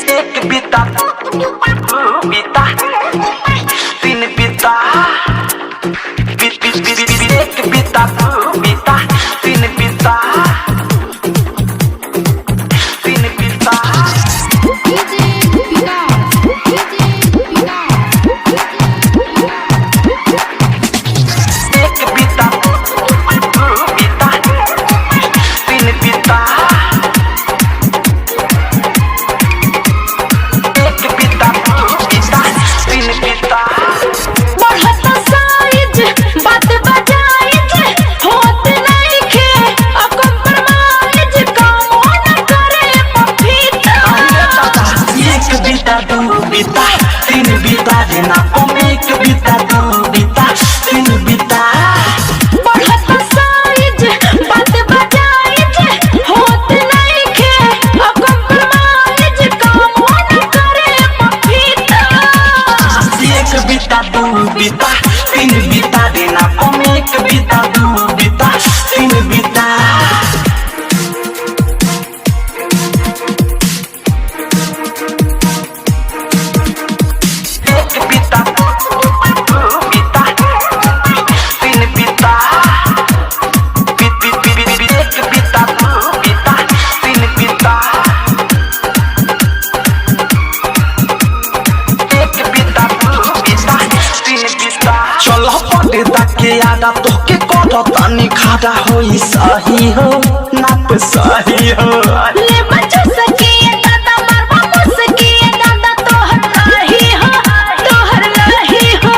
एक बीता बीता तीन बीता एक बीता बीता तीन बीता तीन बीता एक बीता बीता तीन बीता एक बीता बीता तीन बीता बढ़त साइज बात बजाइज होत नइखे अब कंप्रोमाइज काम न करे पफीता एक बीता दो बीता तीन बीता देना कम एक बीता दो बीता तीन बीता बढ़त साइज बात बजाइज होत नइखे अब कंप्रोमाइज काम न करे पफीता एक बीता दो बीता तीन बीता देना कम एक बीता दो बीता तीन बीता एक बीता बीता तीन बीता एक बीता बीता तीन बीता एक बीता बीता तीन बीता चलो पड़े के यादा तोके कोठो तानी खाड़ा होई सही हो नाप सही हो ले बच्चों सकिए दादा मरवा मुसकिए दादा तोहर नाही हो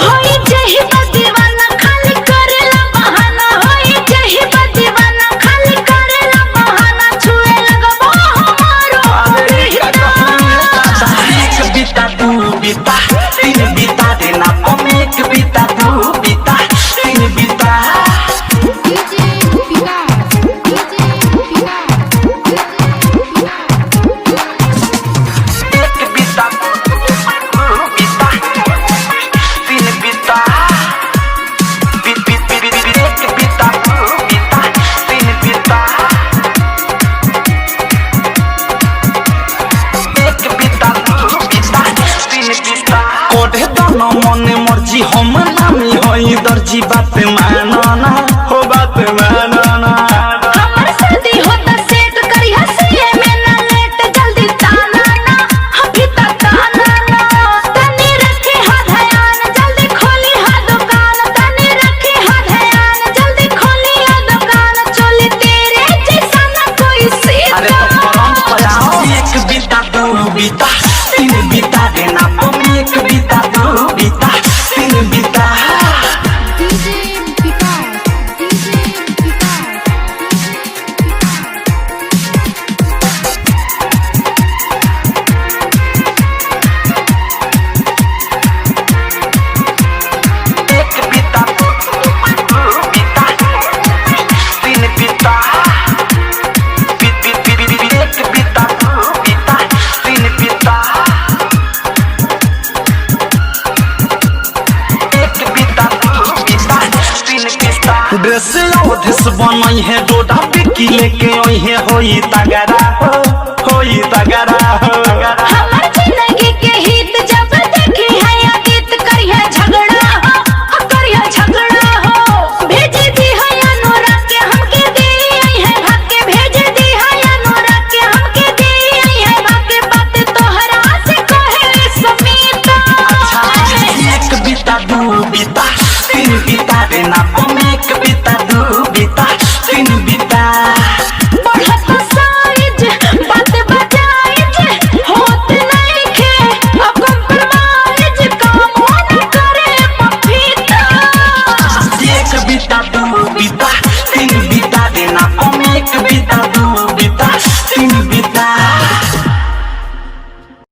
होई जही दीवाना खाली करेला बहाना होई जही दीवाना खाली करेला बहाना छुए लगबो हमारो एक बीता दो बीता तीन बीता देना कम एक बीता दो बीता तीन बीता एक बीता बीता तीन बीता एक बीता बीता तीन बीता एक बीता बीता तीन बीता कोढ़े दाना मने मर्जी हम नामी होई दर्जी बात मानो ना हो बात मानो ना हमर शादी होता सेट करिया सीए में ना लेट जल्दी ताना ना अभी तक ताना ना तनी रखे हा ध्यान जल्दी खोली हा दुकान तनी रखे हा ध्यान जल्दी खोली हा दुकान चोली तेरे जैसा ना कोई अरे सीता तो परम पयाओ एक बीता दो बीता तीन बीता देना कम एक बीता दो बीता तीन बीता एक बीता बीता तीन बीता एक बीता बीता तीन बीता एक बीता बीता तीन बीता ड्रेस अवधेश बनई है डोडा बिकी लेके आई है होई तगड़ा हो हमर जिंदगी के हित जब देखी है या गीत करिया झगड़ा हो भेज दी है अनुराग के हमके दे आई है भाग के भेज दी है अनुराग के हमके दे आई है भाग के बात तोहरा से कहे समीता एक बीता दो बीता तीन बीता देना कम